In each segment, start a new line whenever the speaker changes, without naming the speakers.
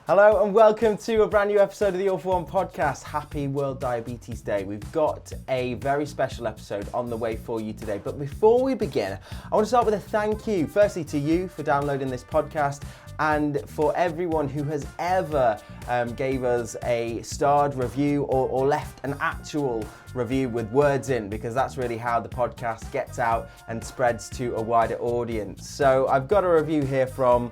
Hello and welcome to a brand new episode of the All for One podcast. Happy World Diabetes Day. We've got a very special episode on the way for you today. But before we begin, I want to start with a thank you. Firstly to you for downloading this podcast and for everyone who has ever gave us a starred review or left an actual review with words in, because that's really how the podcast gets out and spreads to a wider audience. So I've got a review here from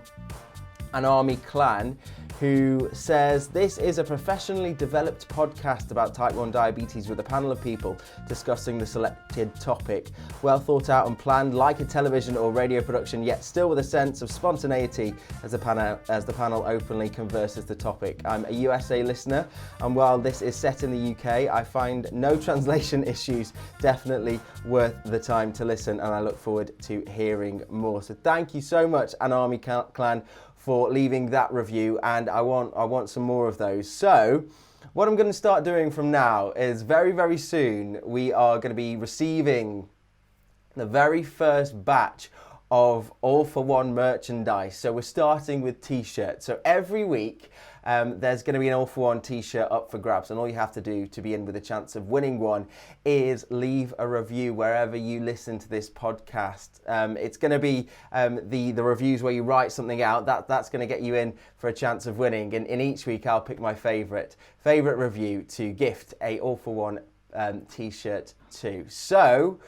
an Army Clan who says, this is a professionally developed podcast about type 1 diabetes with a panel of people discussing the selected topic. Well thought out and planned, like a television or radio production, yet still with a sense of spontaneity as the panel openly converses the topic. I'm a USA listener, and while this is set in the UK, I find no translation issues. Definitely worth the time to listen, and I look forward to hearing more. So thank you so much, an Army Clan, for leaving that review, and I want some more of those. So what I'm going to start doing from now is very soon we are going to be receiving the very first batch of All for One merchandise. So we're starting with t-shirts. So every week there's going to be an All for One t-shirt up for grabs, and all you have to do to be in with a chance of winning one is leave a review wherever you listen to this podcast. It's going to be the reviews where you write something out. That's going to get you in for a chance of winning. And in each week I'll pick my favorite review to gift a All for One t-shirt to. So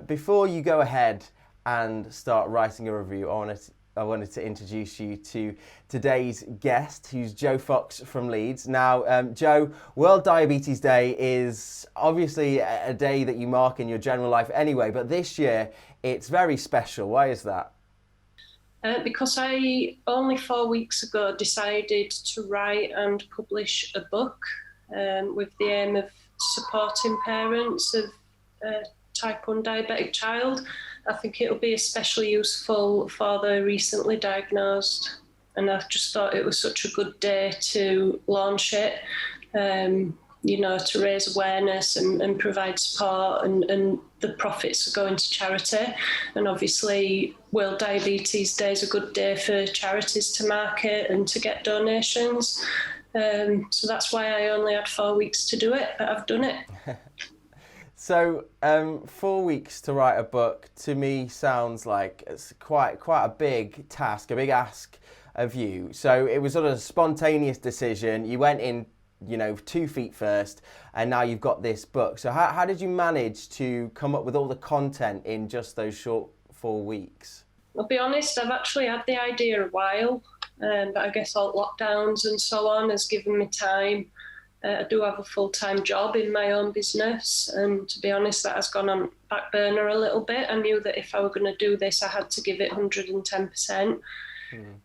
before you go ahead and start writing a review, I wanted to introduce you to today's guest, who's Joe Fox from Leeds. Now, Joe, World Diabetes Day is obviously a day that you mark in your general life anyway, but this year it's very special. Why is that?
Because I only 4 weeks ago decided to write and publish a book with the aim of supporting parents of type 1 diabetic child. I think it'll be especially useful for the recently diagnosed, and I just thought it was such a good day to launch it, to raise awareness and provide support, and the profits are going to charity. And obviously World Diabetes Day is a good day for charities to market and to get donations. So that's why I only had 4 weeks to do it, but I've done it.
So 4 weeks to write a book, to me sounds like it's quite a big task, a big ask of you. So it was sort of a spontaneous decision. You went in, 2 feet first, and now you've got this book. So how did you manage to come up with all the content in just those short 4 weeks?
I'll be honest, I've actually had the idea a while, but I guess all lockdowns and so on has given me time. I do have a full-time job in my own business, and to be honest, that has gone on back burner a little bit. I knew that if I were going to do this, I had to give it 110%.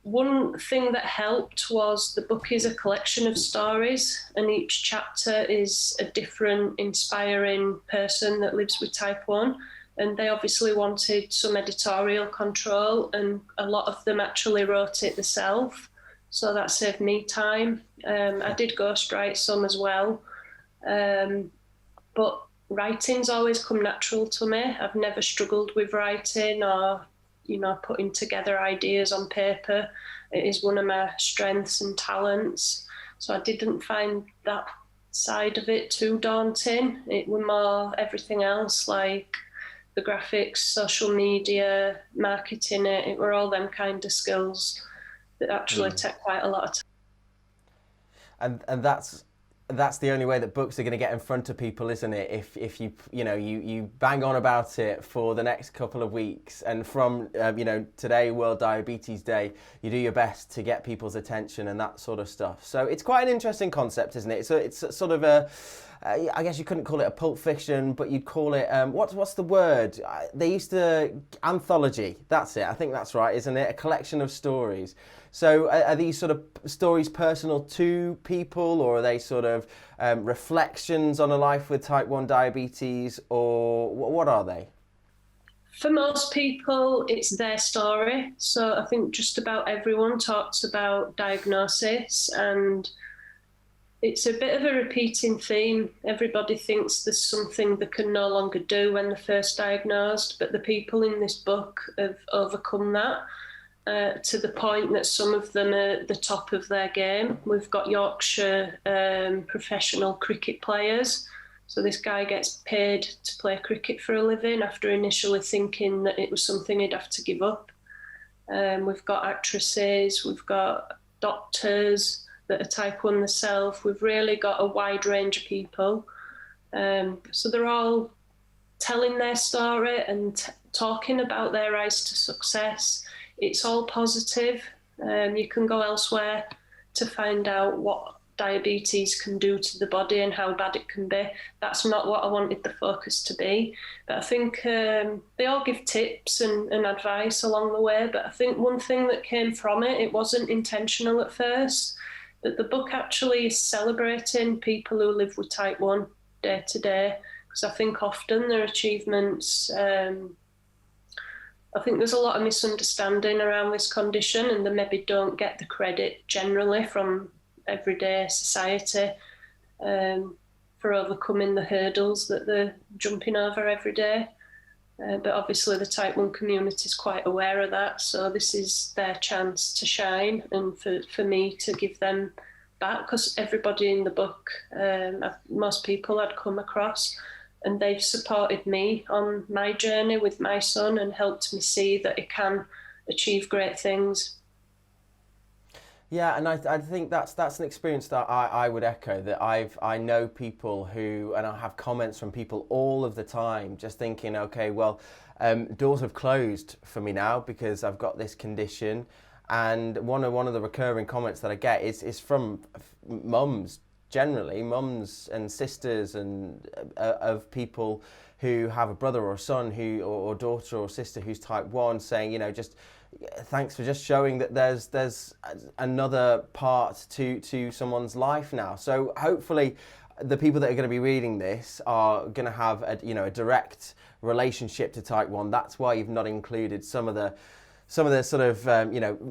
One thing that helped was the book is a collection of stories, and each chapter is a different inspiring person that lives with type 1. And they obviously wanted some editorial control, and a lot of them actually wrote it themselves. So that saved me time. I did ghostwrite some as well. But writing's always come natural to me. I've never struggled with writing or, putting together ideas on paper. It is one of my strengths and talents. So I didn't find that side of it too daunting. It was more everything else, like the graphics, social media, marketing it were all them kind of skills that actually take quite a lot of time.
And that's the only way that books are going to get in front of people, isn't it? If you bang on about it for the next couple of weeks, and from today, World Diabetes Day, you do your best to get people's attention and that sort of stuff. So it's quite an interesting concept, isn't it? So it's sort of I guess you couldn't call it a pulp fiction, but you'd call it, what's the word? They used to, anthology, that's it, I think that's right, isn't it? A collection of stories. So are these sort of stories personal to people, or are they sort of reflections on a life with type 1 diabetes, or what are they?
For most people, it's their story. So I think just about everyone talks about diagnosis, and it's a bit of a repeating theme. Everybody thinks there's something they can no longer do when they're first diagnosed, but the people in this book have overcome that. to the point that some of them are at the top of their game. We've got Yorkshire professional cricket players. So this guy gets paid to play cricket for a living after initially thinking that it was something he'd have to give up. We've got actresses, we've got doctors that are type 1 themselves. We've really got a wide range of people. So they're all telling their story and talking about their rise to success. It's all positive. You can go elsewhere to find out what diabetes can do to the body and how bad it can be. That's not what I wanted the focus to be. But I think they all give tips and advice along the way. But I think one thing that came from it, it wasn't intentional at first, but the book actually is celebrating people who live with type 1 day to day. Because I think often their achievements, I think there's a lot of misunderstanding around this condition, and they maybe don't get the credit generally from everyday society for overcoming the hurdles that they're jumping over every day. But obviously the type 1 community is quite aware of that, so this is their chance to shine and for me to give them back, because everybody in the book, most people I'd come across, and they've supported me on my journey with my son and helped me see that it can achieve great things.
Yeah, and I think that's an experience that I would echo, that I know people who, and I have comments from people all of the time just thinking, okay, well, doors have closed for me now because I've got this condition. And one of the recurring comments that I get is from mums, generally mums and sisters and of people who have a brother or a son who or daughter or sister who's type 1, saying, you know, just thanks for just showing that there's another part to someone's life now. So hopefully the people that are going to be reading this are going to have a direct relationship to type 1. That's why you've not included some of the sort of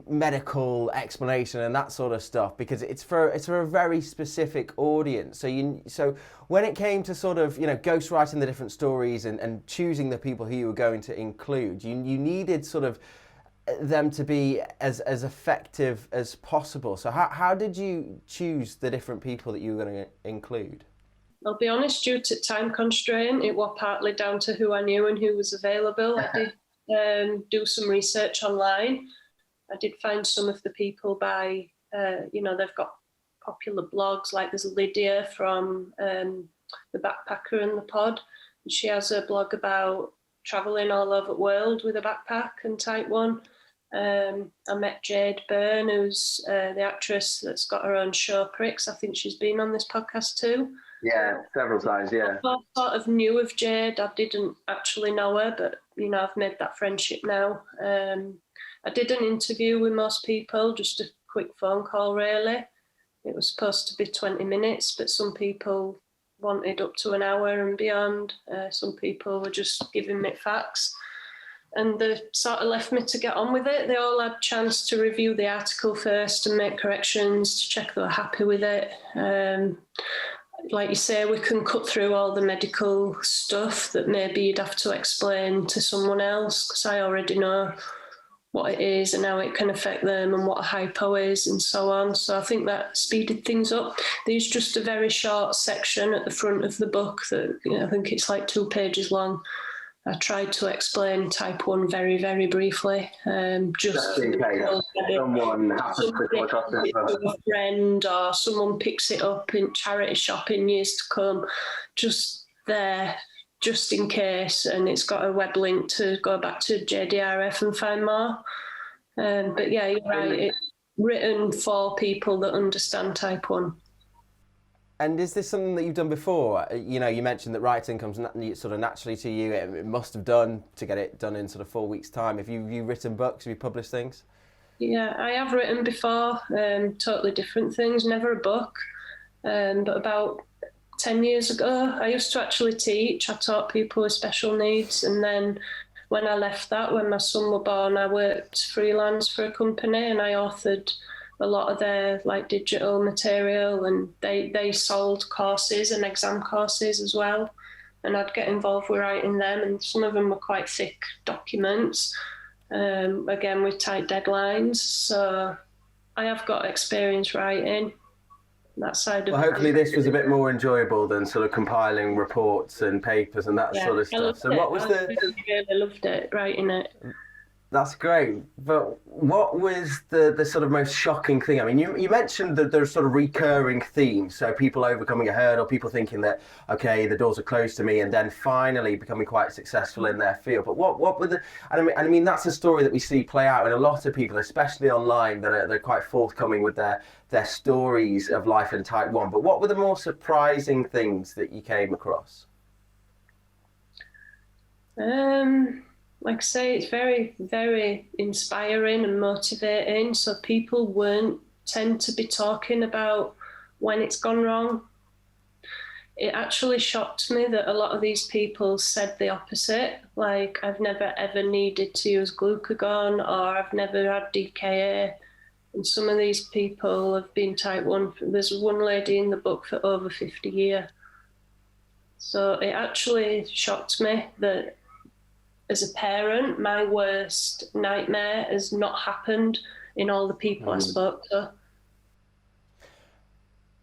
medical explanation and that sort of stuff, because it's for a very specific audience. So when it came to sort of ghostwriting the different stories and choosing the people who you were going to include, you needed sort of them to be as effective as possible. So how did you choose the different people that you were going to include?
I'll be honest, due to time constraint, it was partly down to who I knew and who was available. I did do some research online. I did find some of the people by, they've got popular blogs, like there's Lydia from The Backpacker and the Pod. And she has a blog about travelling all over the world with a backpack and type 1. I met Jade Byrne, who's the actress that's got her own show, Pricks. I think she's been on this podcast too.
Yeah, several times, yeah.
I sort of knew of Jade. I didn't actually know her, but, I've made that friendship now. I did an interview with most people, just a quick phone call, really. It was supposed to be 20 minutes, but some people wanted up to an hour and beyond. Some people were just giving me facts. And they sort of left me to get on with it. They all had a chance to review the article first and make corrections to check they were happy with it. Like you say, we can cut through all the medical stuff that maybe you'd have to explain to someone else, because I already know what it is and how it can affect them and what a hypo is and so on. So I think that speeded things up. There's just a very short section at the front of the book that I think it's like 2 pages long. I tried to explain type 1 very, very briefly. Just
in case someone happens to come across it.
A friend or someone picks it up in charity shop in years to come, just there, just in case. And it's got a web link to go back to JDRF and find more. But yeah, you're right. It's written for people that understand type 1.
And is this something that you've done before? You mentioned that writing comes sort of naturally to you. It must have done to get it done in sort of 4 weeks' time. Have you written books? Have you published things?
Yeah, I have written before, totally different things, never a book. But about 10 years ago, I used to actually teach. I taught people with special needs. And then when I left that, when my son was born, I worked freelance for a company and I authored a lot of their digital material, and they sold courses and exam courses as well, and I'd get involved with writing them, and some of them were quite thick documents. again with tight deadlines. So I have got experience writing that side of.
Well, hopefully this was a bit more enjoyable than sort of compiling reports and papers and that sort of
I
stuff.
loved
So
it.
what was
I really loved it, writing it.
That's great. But what was the sort of most shocking thing? I mean, you mentioned that there's sort of recurring themes. So people overcoming a hurdle, people thinking that, okay, the doors are closed to me, and then finally becoming quite successful in their field. But what were the, and I mean, that's a story that we see play out in a lot of people, especially online, that they're quite forthcoming with their stories of life in type 1. But what were the more surprising things that you came across?
Like I say, it's very, very inspiring and motivating. So people won't tend to be talking about when it's gone wrong. It actually shocked me that a lot of these people said the opposite. Like, I've never ever needed to use glucagon, or I've never had DKA. And some of these people have been type 1. There's one lady in the book for over 50 years. So it actually shocked me that as a parent, my worst nightmare has not happened in all the people I spoke to.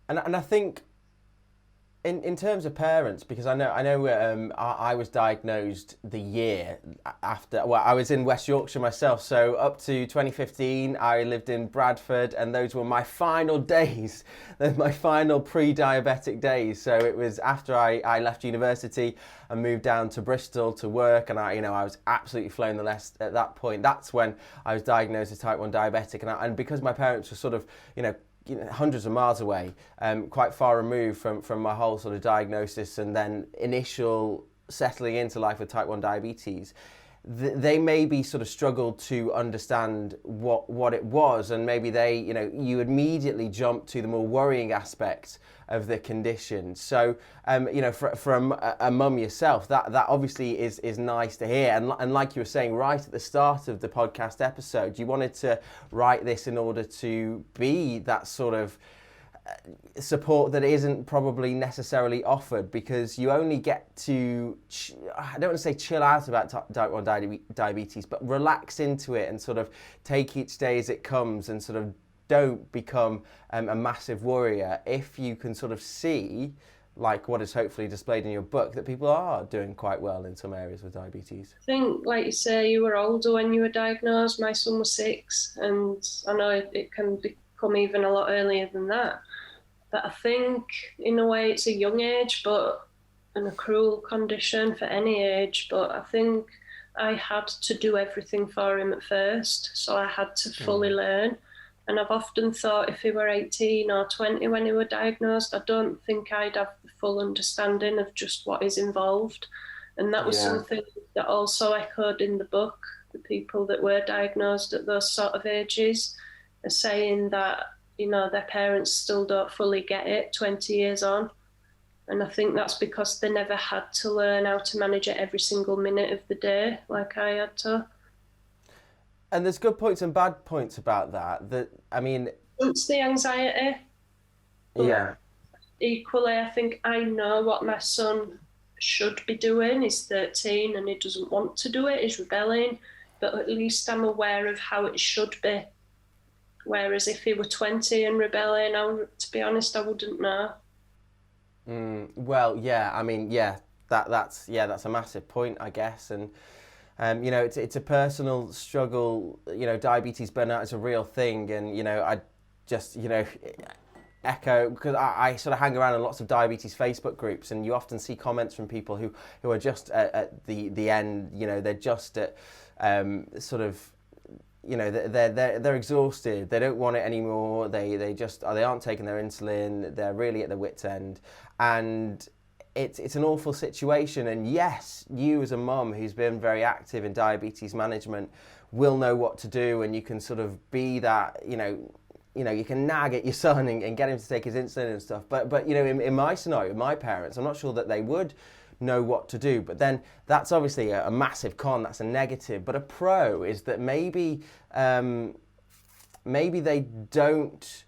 And I think in terms of parents, because I know I was diagnosed the year after. Well, I was in West Yorkshire myself, so up to 2015 I lived in Bradford, and those were my final days, my final pre-diabetic days. So it was after I left university and moved down to Bristol to work, and I was absolutely flown the nest at that point. That's when I was diagnosed as type 1 diabetic, and because my parents were sort of hundreds of miles away, quite far removed from my whole sort of diagnosis and then initial settling into life with type 1 diabetes, they maybe sort of struggled to understand what it was, and maybe you immediately jump to the more worrying aspects of the condition. So from a mum yourself, that obviously is nice to hear, and like you were saying right at the start of the podcast episode, you wanted to write this in order to be that sort of support that isn't probably necessarily offered, because you only get to, I don't want to say chill out about type 1 diabetes, but relax into it and sort of take each day as it comes, and sort of don't become a massive worrier if you can sort of see, like what is hopefully displayed in your book, that people are doing quite well in some areas with diabetes.
I think, like you say, you were older when you were diagnosed. My son was 6, and I know it can become even a lot earlier than that. But I think, in a way, it's a young age, and a cruel condition for any age. But I think I had to do everything for him at first, so I had to fully learn. And I've often thought, if he were 18 or 20 when he was diagnosed, I don't think I'd have the full understanding of just what is involved. And that was something that also echoed in the book. The people that were diagnosed at those sort of ages are saying that, their parents still don't fully get it 20 years on. And I think that's because they never had to learn how to manage it every single minute of the day like I had to.
And there's good points and bad points about that. I mean,
it's the anxiety.
Yeah.
Equally, I think I know what my son should be doing. He's 13 and he doesn't want to do it. He's rebelling. But at least I'm aware of how it should be. Whereas if he were 20 and rebelling, to be honest, I wouldn't know.
Well, yeah, I mean, that's a massive point, I guess. And it's a personal struggle. Diabetes burnout is a real thing, and I just echo, because I sort of hang around in lots of diabetes Facebook groups, and you often see comments from people who are just at the end. They're just at sort of. They're exhausted. They don't want it anymore. They aren't taking their insulin. They're really at their wits' end, and it's an awful situation. And yes, you as a mum who's been very active in diabetes management will know what to do, and you can sort of be that. You can nag at your son and get him to take his insulin and stuff. But in my scenario, my parents, I'm not sure that they would know what to do. But then that's obviously a massive con, that's a negative. But a pro is that maybe they don't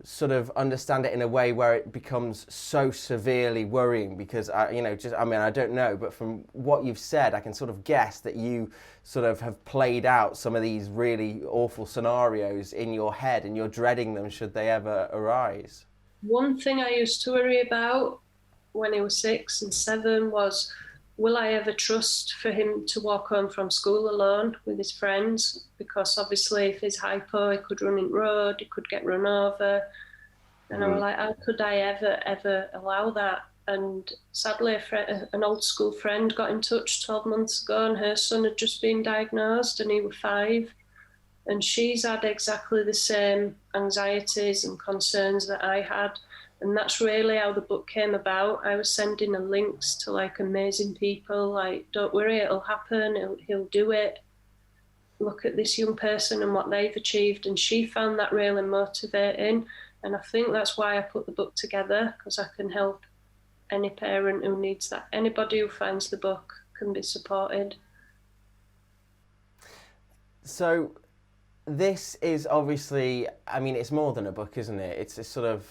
sort of understand it in a way where it becomes so severely worrying? Because I don't know, but from what you've said, I can sort of guess that you sort of have played out some of these really awful scenarios in your head, and you're dreading them should they ever arise.
One thing I used to worry about when he was 6 and 7 was, will I ever trust for him to walk home from school alone with his friends? Because obviously if he's hypo, he could run in the road, he could get run over. And I was like, how could I ever allow that? And sadly, an old school friend got in touch 12 months ago, and her son had just been diagnosed and he was 5. And she's had exactly the same anxieties and concerns that I had. And that's really how the book came about. I was sending her links to like amazing people, like, don't worry, it'll happen, he'll do it. Look at this young person and what they've achieved. And she found that really motivating. And I think that's why I put the book together, because I can help any parent who needs that. Anybody who finds the book can be supported.
So this is obviously, I mean, it's more than a book, isn't it? It's a sort of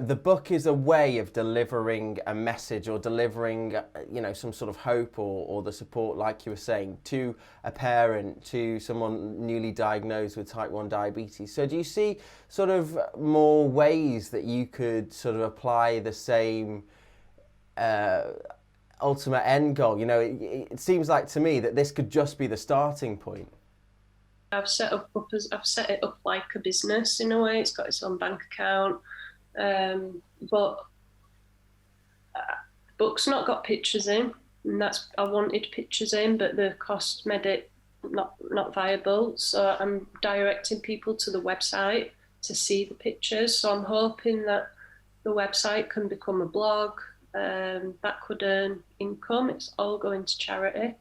the book is a way of delivering a message, or delivering, some sort of hope or the support, like you were saying, to a parent, to someone newly diagnosed with type 1 diabetes. So do you see sort of more ways that you could sort of apply the same ultimate end goal? It seems like to me that this could just be the starting point.
I've set it up like a business in a way. It's got its own bank account, but the book's not got pictures in, and I wanted pictures in, but the cost made it not viable. So I'm directing people to the website to see the pictures. So I'm hoping that the website can become a blog that could earn income. It's all going to charity.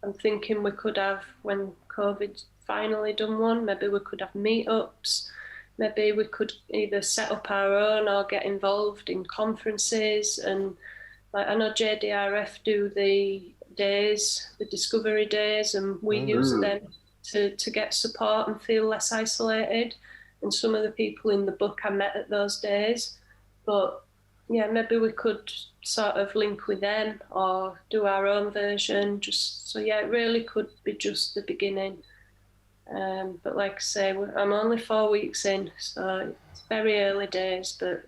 I'm thinking we could have, when COVID finally done one, maybe we could have meetups. Maybe we could either set up our own or get involved in conferences. And like, I know JDRF do the discovery days, and we use them to get support and feel less isolated. And some of the people in the book I met at those days. But yeah, maybe we could sort of link with them or do our own version. It really could be just the beginning. But like I say, I'm only 4 weeks in, so it's very early days. But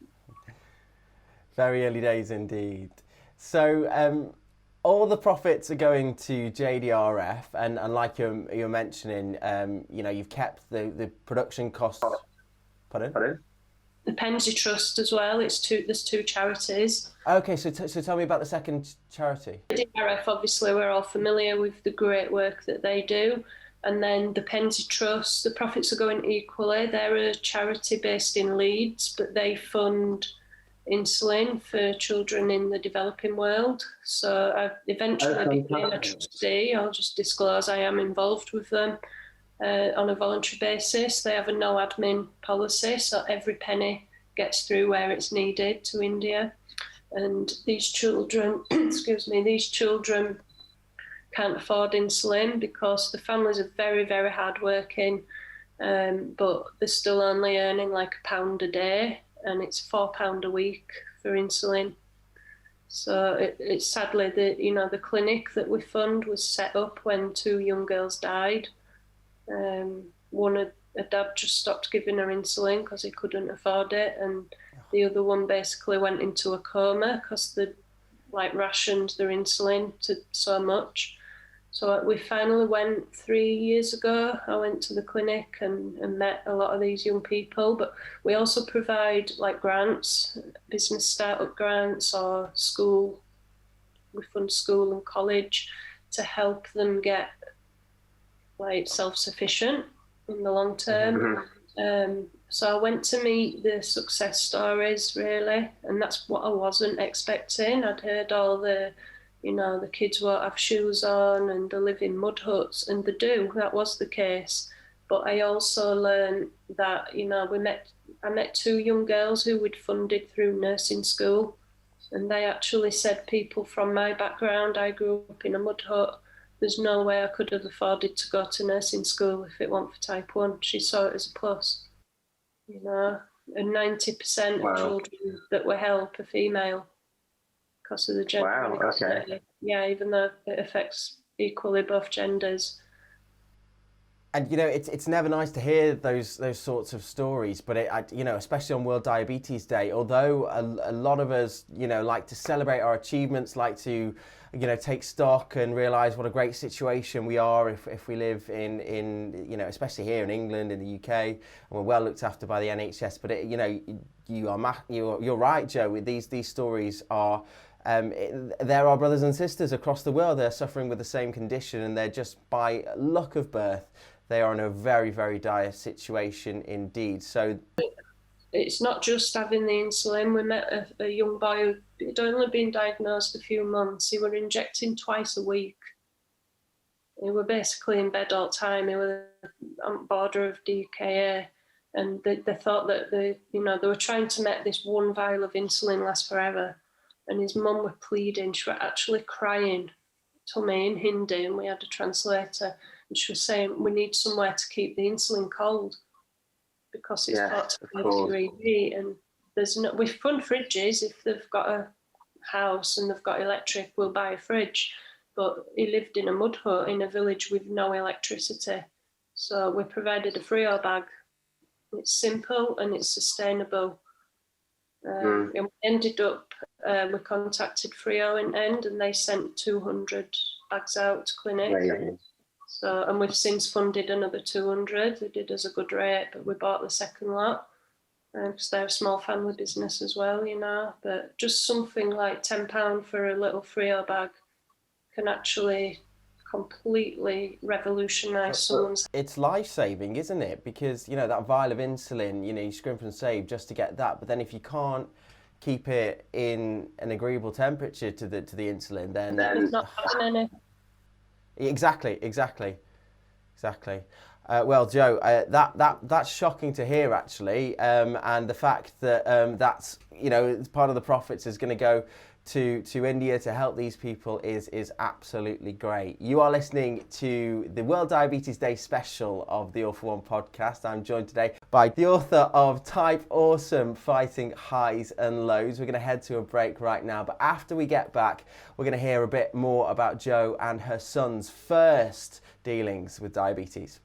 very early days indeed. So all the profits are going to JDRF, and like you're mentioning, you've kept the production costs. Pardon?
The Penzi Trust as well. There's two charities.
Okay, so tell me about the second charity.
DRF, obviously, we're all familiar with the great work that they do. And then the Penzi Trust, the profits are going equally. They're a charity based in Leeds, but they fund insulin for children in the developing world. So I eventually became a trustee. I'll just disclose I am involved with them. On a voluntary basis. They have a no admin policy, so every penny gets through where it's needed to India. And these children, these children can't afford insulin because the families are very, very hardworking, but they're still only earning like £1 a day, and it's £4 a week for insulin. So it's sadly the clinic that we fund was set up when 2 young girls died. One, a dad just stopped giving her insulin because he couldn't afford it, and the other one basically went into a coma because they rationed their insulin to so much. So we finally went 3 years ago. I went to the clinic and met a lot of these young people, but we also provide grants, business startup grants, or school. We fund school and college to help them get self-sufficient in the long term. So I went to meet the success stories, really, and that's what I wasn't expecting. I'd heard all the kids won't have shoes on and they live in mud huts, and they do. That was the case. But I also learned that, I met 2 young girls who we'd funded through nursing school, and they actually said, people from my background, I grew up in a mud hut, there's no way I could have afforded to go to nursing school if it weren't for type 1. She saw it as a plus, you know. And 90% of children that we help are female because of the gender.
Wow, okay.
Yeah, even though it affects equally both genders.
And you know, it's never nice to hear those sorts of stories, but you know, especially on World Diabetes Day, although a lot of us, you know, like to celebrate our achievements, like to, you know, take stock and realise what a great situation we are if we live in you know, especially here in England, in the UK, and we're well looked after by the NHS. But you know, you're right, Joe. These stories are. There are brothers and sisters across the world. They're suffering with the same condition, and they're just by luck of birth. They are in a very, very dire situation indeed. So
it's not just having the insulin. We met a young boy who had only been diagnosed a few months. He were injecting twice a week. He were basically in bed all the time. He were on the border of DKA, and they thought that they were trying to make this one vial of insulin last forever. And his mum were pleading. She were actually crying to me in Hindi, and we had a translator. And she was saying, we need somewhere to keep the insulin cold because it's 45 degree heat. And we fund fridges. If they've got a house and they've got electric, we'll buy a fridge. But he lived in a mud hut in a village with no electricity. So we provided a Frio bag. It's simple and it's sustainable. And we ended up, we contacted Frio in end, and they sent 200 bags out to clinic. Right. So, and we've since funded another 200. They did us a good rate, but we bought the second lot because they're a small family business as well, you know. But just something like £10 for a little Frio bag can actually completely revolutionise someone's.
It's life-saving, isn't it? Because, you know, that vial of insulin, you know, you scrimp and save just to get that, but then if you can't keep it in an agreeable temperature to the insulin, then
it's not having any.
Exactly. Well, Joe, that's shocking to hear, actually, and the fact that that's, you know, part of the profits is going to go to India to help these people is absolutely great. You are listening to the World Diabetes Day special of the All for One podcast. I'm joined today by the author of Type Awesome, Fighting Highs and Lows. We're going to head to a break right now, but after we get back, we're going to hear a bit more about Jo and her son's first dealings with diabetes.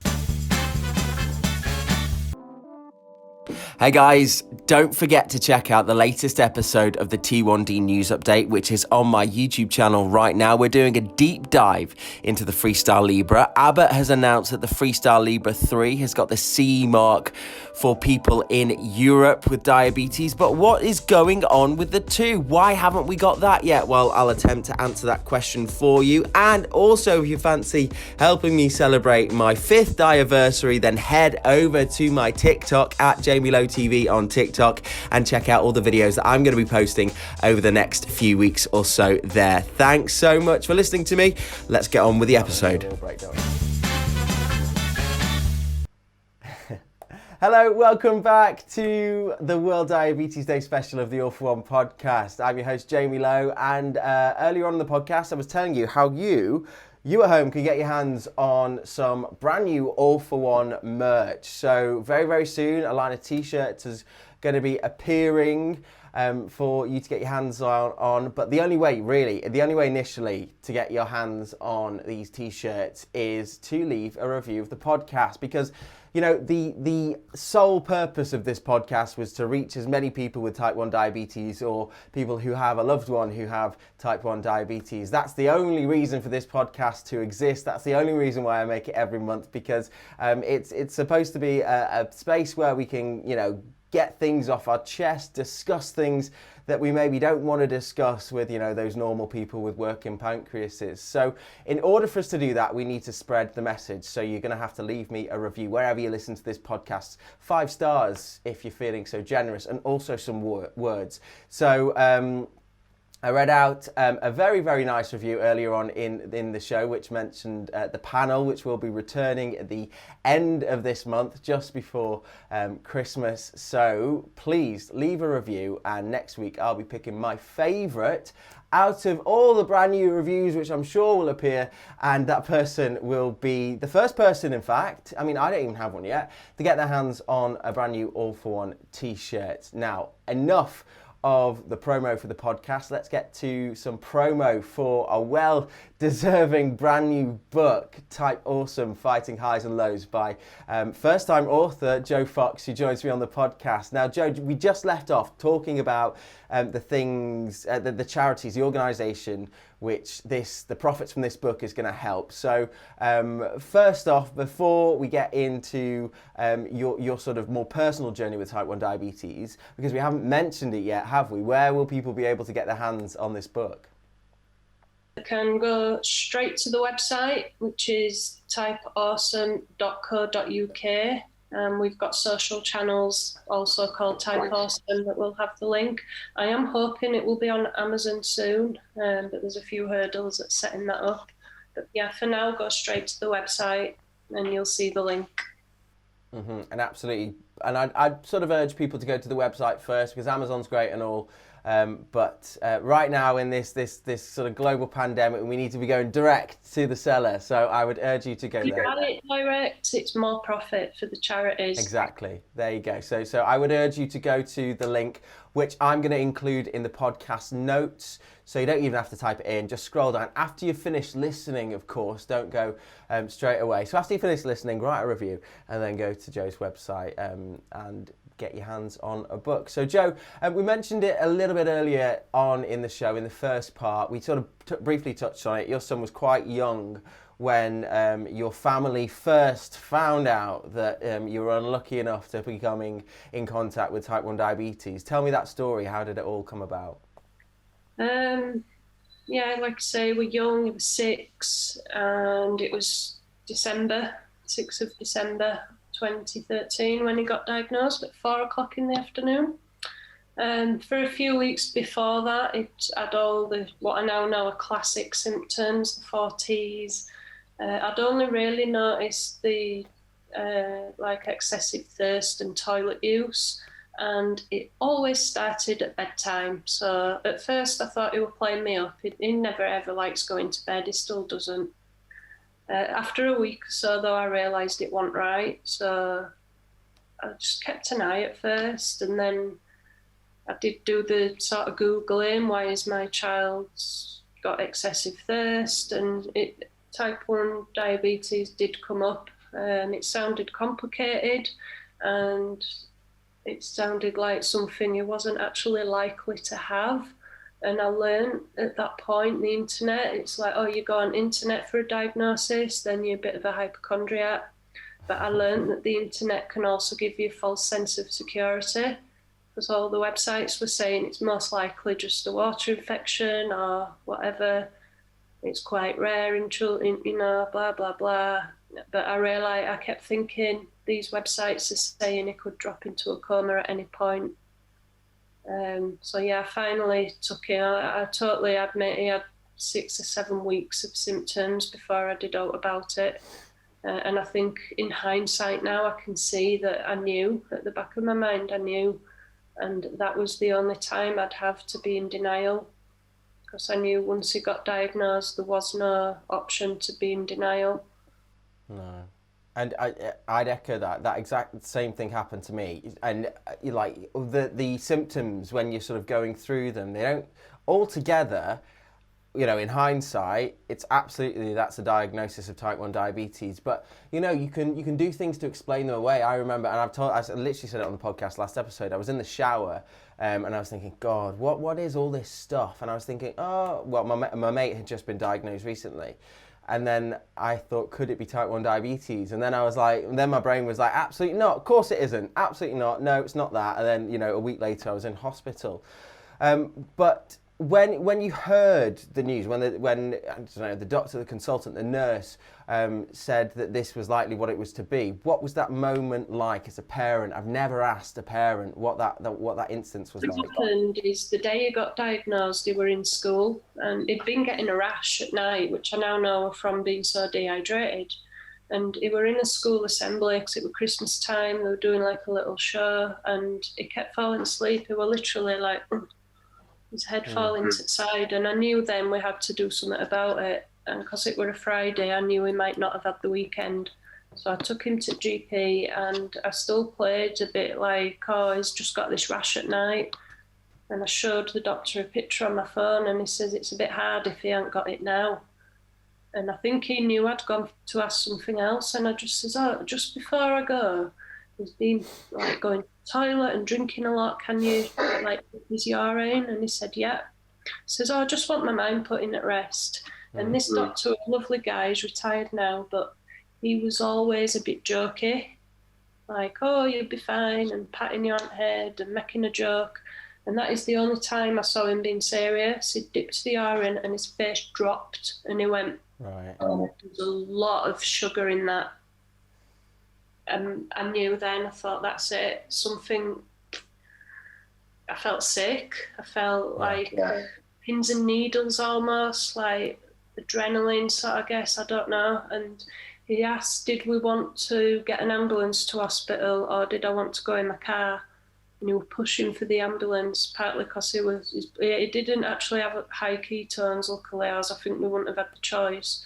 Hey guys, don't forget to check out the latest episode of the T1D News Update, which is on my YouTube channel right now. We're doing a deep dive into the Freestyle Libre. Abbott has announced that the Freestyle Libre 3 has got the CE mark for people in Europe with diabetes. But what is going on with the 2? Why haven't we got that yet? Well, I'll attempt to answer that question for you. And also, if you fancy helping me celebrate my 5th diaversary, then head over to my TikTok at jamie.lowe TV on TikTok and check out all the videos that I'm going to be posting over the next few weeks or so there. Thanks so much for listening to me. Let's get on with the episode. Hello, welcome back to the World Diabetes Day special of the All for One podcast. I'm your host, Jamie Lowe, and earlier on in the podcast, I was telling you how you at home can get your hands on some brand new All for One merch. So very, very soon, a line of t-shirts is going to be appearing for you to get your hands on. But the only way initially to get your hands on these t-shirts is to leave a review of the podcast, because you know, the sole purpose of this podcast was to reach as many people with type 1 diabetes or people who have a loved one who have type 1 diabetes. That's the only reason for this podcast to exist. That's the only reason why I make it every month, because it's supposed to be a space where we can, you know, get things off our chest, discuss things that we maybe don't want to discuss with, you know, those normal people with working pancreases. So in order for us to do that, we need to spread the message. So you're going to have to leave me a review wherever you listen to this podcast. 5 stars if you're feeling so generous, and also some words. So I read out a very, very nice review earlier on in the show, which mentioned the panel, which will be returning at the end of this month, just before Christmas. So please leave a review, and next week I'll be picking my favourite out of all the brand new reviews, which I'm sure will appear, and that person will be the first person, in fact, I mean, I don't even have one yet, to get their hands on a brand new All for One t-shirt. Now, enough of the promo for the podcast. Let's get to some promo for a well-deserving brand new book, Type Awesome, Fighting Highs and Lows, by first-time author Joe Fox, who joins me on the podcast. Now, Joe, we just left off talking about the things, the charities, the organisation which the profits from this book is going to help. So first off, before we get into your sort of more personal journey with type 1 diabetes, because we haven't mentioned it yet, have we? Where will people be able to get their hands on this book?
They can go straight to the website, which is typeawesome.co.uk. We've got social channels also called Type Awesome that will have the link. I am hoping it will be on Amazon soon, but there's a few hurdles at setting that up. But yeah, for now, go straight to the website and you'll see the link.
Mm-hmm. And absolutely, and I'd sort of urge people to go to the website first, because Amazon's great and all, but right now in this sort of global pandemic, we need to be going direct to the seller. So I would urge you to go there.
If you buy it direct, it's more profit for the charities.
Exactly. There you go. So I would urge you to go to the link, which I'm going to include in the podcast notes. So you don't even have to type it in. Just scroll down. After you've finished listening, of course, don't go straight away. So after you finish listening, write a review and then go to Joe's website and get your hands on a book. So Joe, we mentioned it a little bit earlier on in the show, in the first part. We sort of briefly touched on it. Your son was quite young when your family first found out that you were unlucky enough to be coming in contact with type 1 diabetes. Tell me that story. How did it all come about?
Yeah, like I say, we're young. He was 6, and it was December, 6th of December 2013 when he got diagnosed at 4 o'clock in the afternoon. For a few weeks before that, it had all the what I now know are classic symptoms, the 4Ts. I'd only really noticed the like excessive thirst and toilet use, and it always started at bedtime. So at first I thought he was playing me up. He never ever likes going to bed. He still doesn't. After a week or so, though, I realised it wasn't right. So I just kept an eye at first, and then I did do the sort of Googling, why is my child got excessive thirst? And type 1 diabetes did come up, and it sounded complicated, and it sounded like something you wasn't actually likely to have. And I learned at that point, the internet, it's like, oh, you go on internet for a diagnosis, then you're a bit of a hypochondriac. But I learned that the internet can also give you a false sense of security, because all the websites were saying it's most likely just a water infection or whatever. It's quite rare in children, blah, blah, blah. But I realised, I kept thinking, these websites are saying he could drop into a coma at any point. So yeah, I finally took it. I totally admit he had 6 or 7 weeks of symptoms before I did out about it. And I think in hindsight now, I can see that I knew, at the back of my mind, I knew. And that was the only time I'd have to be in denial, because I knew once he got diagnosed, there was no option to be in denial.
No. And I'd echo that. That exact same thing happened to me. And like the symptoms, when you're sort of going through them, they don't altogether, in hindsight, it's absolutely, that's a diagnosis of type 1 diabetes. But, you can do things to explain them away. I remember, and I literally said it on the podcast last episode, I was in the shower and I was thinking, God, what is all this stuff? And I was thinking, my mate had just been diagnosed recently. And then I thought, could it be type 1 diabetes? And then I was like, and then my brain was like, absolutely not. Of course it isn't. Absolutely not. No, it's not that. And then, a week later I was in hospital. But when you heard the news, when I don't know, the doctor, the consultant, the nurse said that this was likely what it was to be, what was that moment like as a parent? I've never asked a parent what that instance was like.
What happened is the day he got diagnosed, he were in school and he'd been getting a rash at night, which I now know from being so dehydrated. And he were in a school assembly because it was Christmas time. They were doing like a little show, and he kept falling asleep. He were literally like his head falling to the side, and I knew then we had to do something about it. And because it were a Friday, I knew he might not have had the weekend. So I took him to GP, and I still played a bit like, oh, he's just got this rash at night. And I showed the doctor a picture on my phone, and he says it's a bit hard if he ain't got it now. And I think he knew I'd gone to ask something else, and I just says, oh, just before I go, he's been like going to the toilet and drinking a lot. Can you like his urine? And he said, yeah. He says, oh, I just want my mind putting at rest. And this doctor, a lovely guy, he's retired now, but he was always a bit jokey, like, oh, you'll be fine, and patting you on the head and making a joke. And that is the only time I saw him being serious. He dipped the urine and his face dropped, and he went,
right.
There's a lot of sugar in that. And I knew then, I thought, that's it. Something, I felt sick. I felt like pins and needles almost, like adrenaline, so I guess, I don't know. And he asked, did we want to get an ambulance to hospital, or did I want to go in my car? And he was pushing for the ambulance, partly because he didn't actually have high ketones, luckily, as I think we wouldn't have had the choice.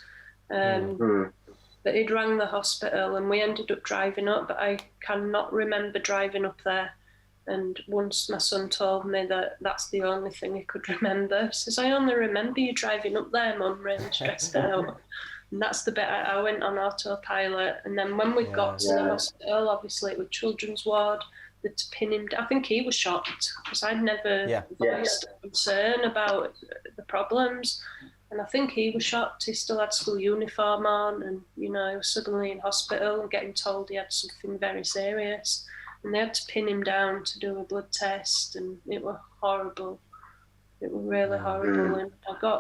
But he'd rang the hospital, and we ended up driving up, but I cannot remember driving up there. And once my son told me that that's the only thing he could remember, he says, I only remember you driving up there, Mum, really stressed out. And that's the bit I went on autopilot. And then when we got to the hospital, obviously with children's ward, to pin him down, I think he was shocked, because I'd never voiced concern about the problems. And I think he was shocked. He still had school uniform on, and, you know, he was suddenly in hospital and getting told he had something very serious. And they had to pin him down to do a blood test, and it was horrible. It was really horrible. And I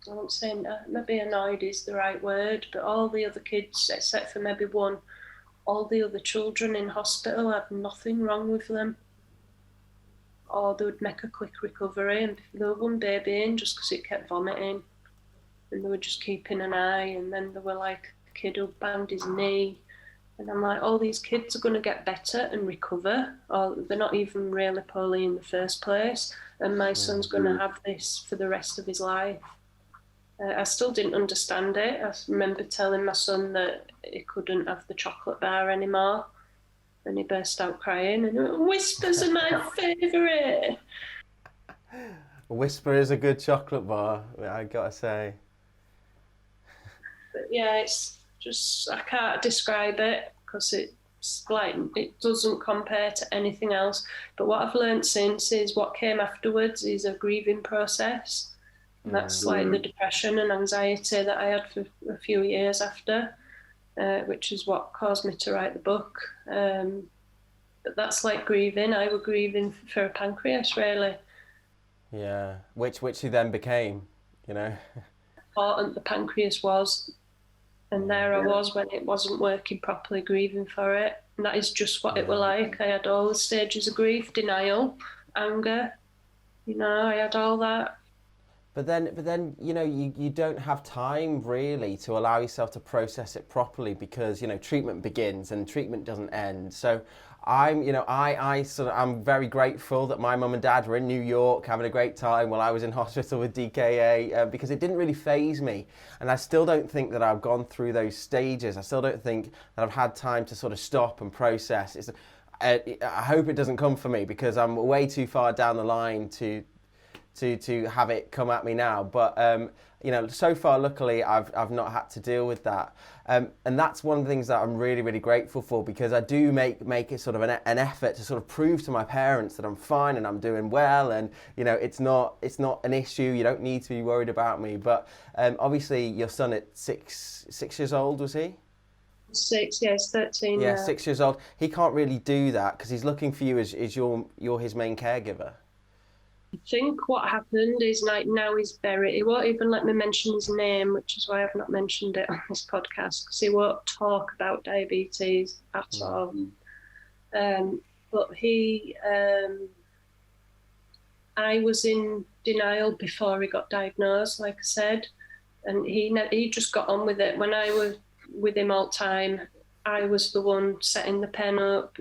won't say, maybe annoyed is the right word, but all the other kids, except for maybe one, all the other children in hospital had nothing wrong with them. Or they would make a quick recovery, and there was one baby in just because it kept vomiting. And they were just keeping an eye, and then there were like a kid who banged his knee. And I'm like, all these kids are going to get better and recover, or they're not even really poorly in the first place. And my son's going to have this for the rest of his life. I still didn't understand it. I remember telling my son that he couldn't have the chocolate bar anymore, and he burst out crying, and Whispers are my favourite.
Whisper is a good chocolate bar, I gotta say.
But yeah, it's just, I can't describe it because it's like, it doesn't compare to anything else. But what I've learned since is what came afterwards is a grieving process. And that's like the depression and anxiety that I had for a few years after, which is what caused me to write the book. But that's like grieving. I was grieving for a pancreas, really.
Yeah, which he then became, you know.
Important the pancreas was. And there I was when it wasn't working properly, grieving for it. And that is just what it was like. I had all the stages of grief, denial, anger. You know, I had all that.
But then, you know, you don't have time really to allow yourself to process it properly, because, you know, treatment begins and treatment doesn't end. So I'm very grateful that my mum and dad were in New York having a great time while I was in hospital with DKA, because it didn't really faze me. And I still don't think that I've gone through those stages. I still don't think that I've had time to sort of stop and process. I hope it doesn't come for me, because I'm way too far down the line to have it come at me now. But you know, so far, luckily, I've not had to deal with that. And that's one of the things that I'm really, really grateful for, because I do make it sort of an effort to sort of prove to my parents that I'm fine and I'm doing well, and, you know, it's not an issue. You don't need to be worried about me. But obviously, your son at six years old, was he?
6, yeah, he's 13.
Yeah, 6 years old. He can't really do that because he's looking for you as you're his main caregiver.
I think what happened is, like, now he's buried. He won't even let me mention his name, which is why I've not mentioned it on this podcast, because he won't talk about diabetes at all. But I was in denial before he got diagnosed, like I said, and he just got on with it. When I was with him all the time, I was the one setting the pen up,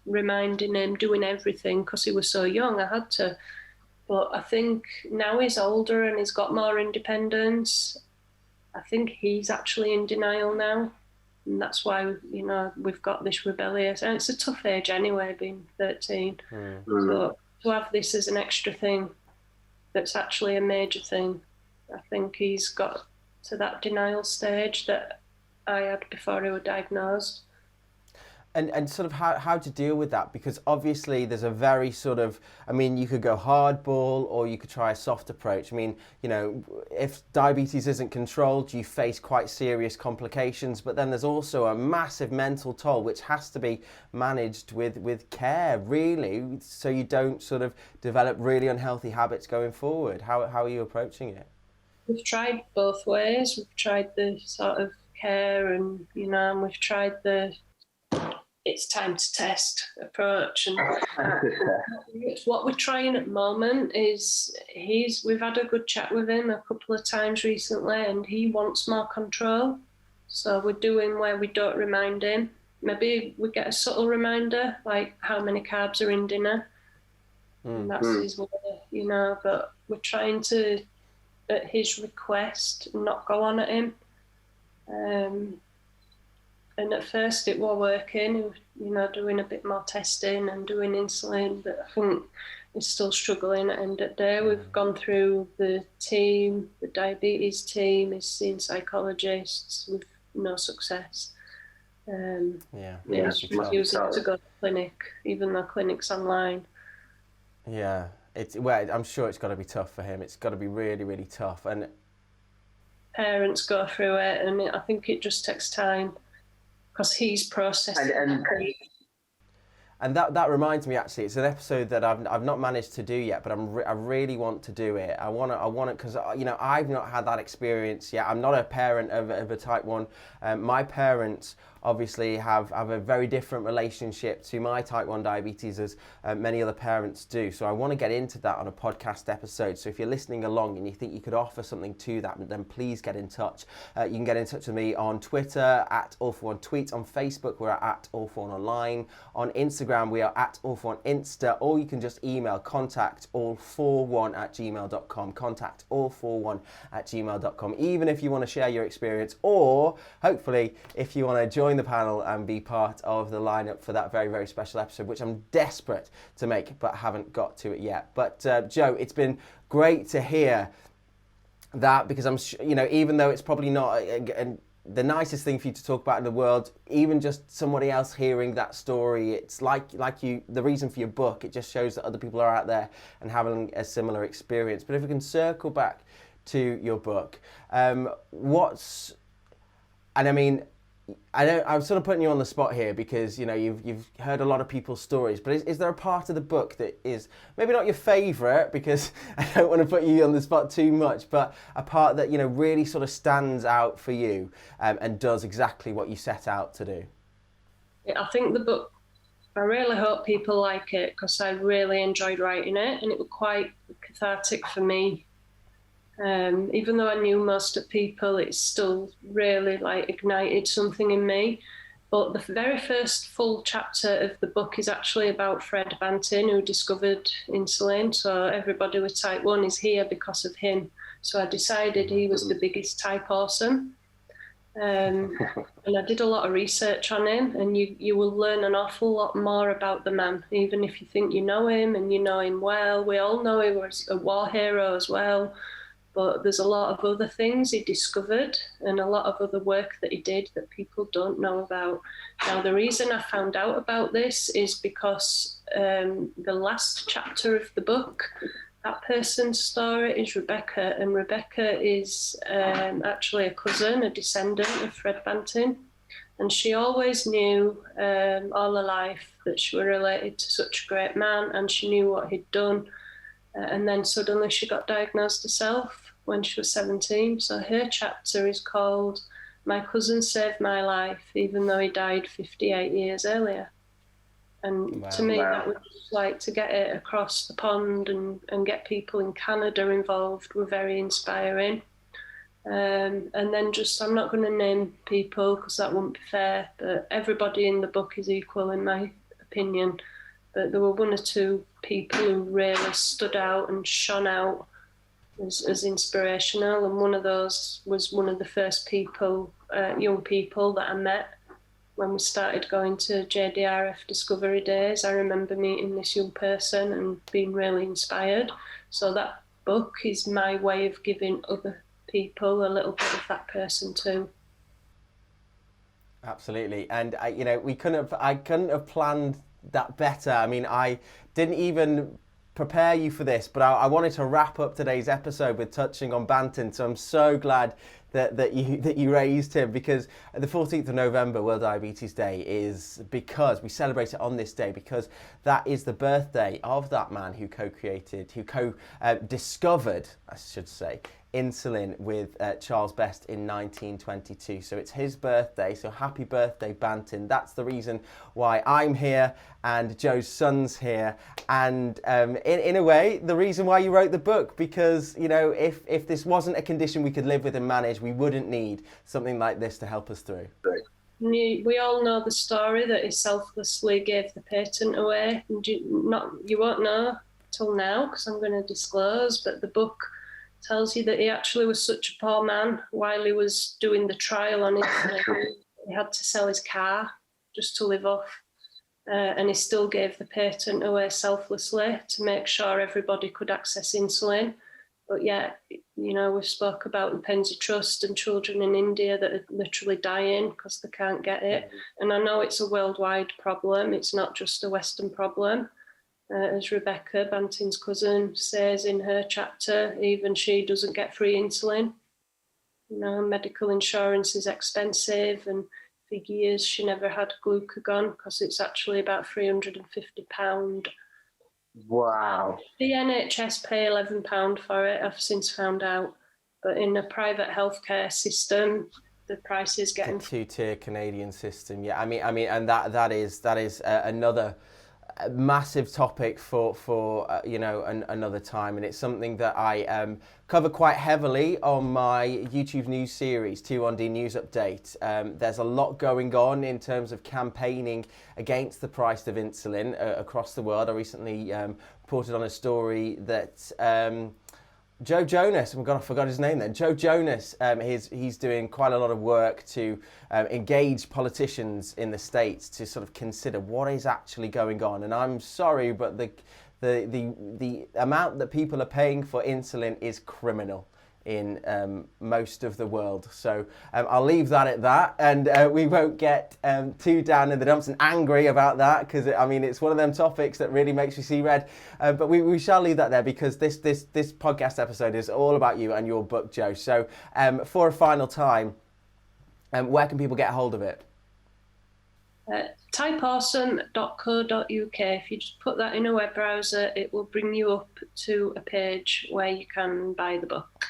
reminding him, doing everything, because he was so young. I had to. But I think now he's older and he's got more independence, I think he's actually in denial now. And that's why, we've got this rebellious, and it's a tough age anyway, being 13. So to have this as an extra thing that's actually a major thing, I think he's got to that denial stage that I had before he was diagnosed.
And sort of how to deal with that, because obviously there's a very sort of, you could go hardball or you could try a soft approach. If diabetes isn't controlled, you face quite serious complications, but then there's also a massive mental toll which has to be managed with care, really, so you don't sort of develop really unhealthy habits going forward. How are you approaching it?
We've tried both ways. We've tried the sort of care and we've tried the it's time to test approach. And what we're trying at the moment is we've had a good chat with him a couple of times recently, and he wants more control. So we're doing where we don't remind him. Maybe we get a subtle reminder, like how many carbs are in dinner. And that's his way, but we're trying to, at his request, not go on at him. And at first it was working, doing a bit more testing and doing insulin, but I think he's still struggling at the end of the day. We've gone through the diabetes team, he's seen psychologists with no success. He's refusing to go to clinic, even though clinic's online.
Yeah, I'm sure it's got to be tough for him. It's got to be really, really tough. And
parents go through it, and I think it just takes time, because he's processing.
And that reminds me, actually, it's an episode that I've not managed to do yet, but I really want to do it. I want it because I've not had that experience yet. I'm not a parent of a type 1. My parents obviously have a very different relationship to my type 1 diabetes as many other parents do. So I want to get into that on a podcast episode. So if you're listening along and you think you could offer something to that, then please get in touch. You can get in touch with me on Twitter at All4OneTweets, on Facebook we're at All4OneOnline, on Instagram we are at All4OneInsta, or you can just email contact all41@gmail.com, contact all41@gmail.com, even if you want to share your experience, or hopefully if you want to join the panel and be part of the lineup for that very, very special episode, which I'm desperate to make but haven't got to it yet. But Joe, it's been great to hear that, because I'm even though it's probably not the nicest thing for you to talk about in the world, even just somebody else hearing that story, it's like the reason for your book, it just shows that other people are out there and having a similar experience. But if we can circle back to your book, I'm sort of putting you on the spot here, because you've heard a lot of people's stories, but is there a part of the book that is maybe not your favourite, because I don't want to put you on the spot too much, but a part that really sort of stands out for you and does exactly what you set out to do?
Yeah, I think the book, I really hope people like it, because I really enjoyed writing it, and it was quite cathartic for me. Even though I knew most of people, it still really ignited something in me. But the very first full chapter of the book is actually about Fred Banting, who discovered insulin. So everybody with type 1 is here because of him. So I decided he was the biggest type awesome. And I did a lot of research on him, and you will learn an awful lot more about the man, even if you think you know him and you know him well. We all know he was a war hero as well. But there's a lot of other things he discovered and a lot of other work that he did that people don't know about. Now, the reason I found out about this is because the last chapter of the book, that person's story is Rebecca, and Rebecca is actually a cousin, a descendant of Fred Banting. And she always knew all her life that she was related to such a great man, and she knew what he'd done. And then suddenly she got diagnosed herself when she was 17. So her chapter is called "My Cousin Saved My Life, Even Though He Died 58 years earlier." And to me, that was like, to get it across the pond and get people in Canada involved were very inspiring. And then I'm not going to name people because that wouldn't be fair, but everybody in the book is equal in my opinion. But there were one or two people who really stood out and shone out as inspirational. And one of those was one of the first people, young people that I met when we started going to JDRF Discovery Days. I remember meeting this young person and being really inspired. So that book is my way of giving other people a little bit of that person too.
Absolutely. And I couldn't have planned that better. I mean, I didn't even prepare you for this, but I wanted to wrap up today's episode with touching on Banton. So I'm so glad that you raised him, because the 14th of November, World Diabetes Day, is because we celebrate it on this day, because that is the birthday of that man who discovered, I should say, insulin with Charles Best in 1922. So it's his birthday, so happy birthday, Banton. That's the reason why I'm here and Joe's son's here, and in a way the reason why you wrote the book, because if this wasn't a condition we could live with and manage, we wouldn't need something like this to help us through.
We all know the story that he selflessly gave the patent away, and you won't know till now because I'm going to disclose, but the book tells you that he actually was such a poor man while he was doing the trial on it. He had to sell his car just to live off. And he still gave the patent away selflessly to make sure everybody could access insulin. But yet, we spoke about the Penzi Trust and children in India that are literally dying because they can't get it. And I know it's a worldwide problem. It's not just a Western problem. As Rebecca, Banton's cousin, says in her chapter, even she doesn't get free insulin. Medical insurance is expensive, and for years she never had glucagon because it's actually about £350.
Wow.
The NHS pay £11 for it, I've since found out. But in a private healthcare system, the price is getting...
The two-tier Canadian system, yeah. I mean, and that is another massive topic for another time, and it's something that I cover quite heavily on my YouTube news series, 21D News Update. There's a lot going on in terms of campaigning against the price of insulin across the world. I recently reported on a story that Joe Jonas, I forgot his name then. Joe Jonas, he's doing quite a lot of work to engage politicians in the States to sort of consider what is actually going on. And I'm sorry, but the amount that people are paying for insulin is criminal in most of the world. So I'll leave that at that, and we won't get too down in the dumps and angry about that, because it's one of them topics that really makes you see red. But we shall leave that there, because this podcast episode is all about you and your book, Joe. So for a final time, where can people get hold of it?
Typeawesome.co.uk. If you just put that in a web browser, it will bring you up to a page where you can buy the book.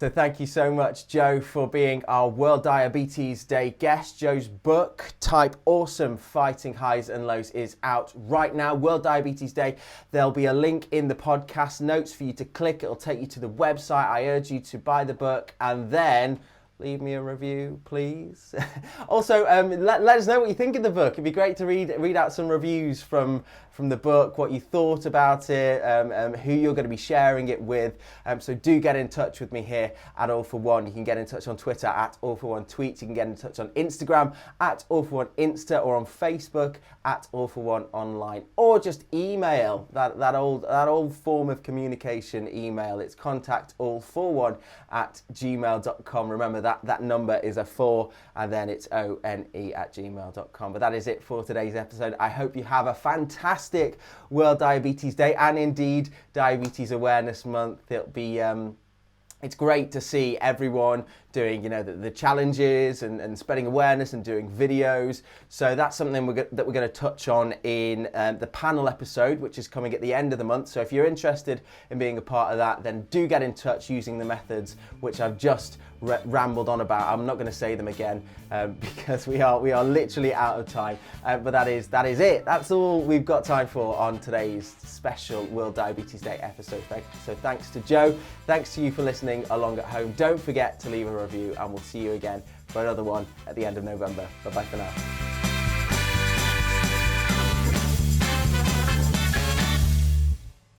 So thank you so much, Joe, for being our World Diabetes Day guest. Joe's book, Type Awesome, Fighting Highs and Lows, is out right now. World Diabetes Day. There'll be a link in the podcast notes for you to click. It'll take you to the website. I urge you to buy the book and then leave me a review, please. Also, let us know what you think of the book. It'd be great to read out some reviews from the book, what you thought about it, who you're going to be sharing it with. So do get in touch with me here at All For One. You can get in touch on Twitter at All For One Tweets. You can get in touch on Instagram at All For One Insta, or on Facebook at All For One Online, or just email that old form of communication email. It's contactallforone@gmail.com. Remember that number is a 4 and then it's ONE@gmail.com. But that is it for today's episode. I hope you have a fantastic World Diabetes Day, and indeed Diabetes Awareness Month. It'll be it's great to see everyone doing, you know, the challenges and spreading awareness and doing videos. So that's something that we're going to touch on in the panel episode, which is coming at the end of the month. So if you're interested in being a part of that, then do get in touch using the methods which I've just rambled on about. I'm not going to say them again because we are literally out of time. But that is it. That's all we've got time for on today's special World Diabetes Day episode. So thanks to Joe. Thanks to you for listening along at home. Don't forget to leave a review, and we'll see you again for another one at the end of November. Bye-bye for now.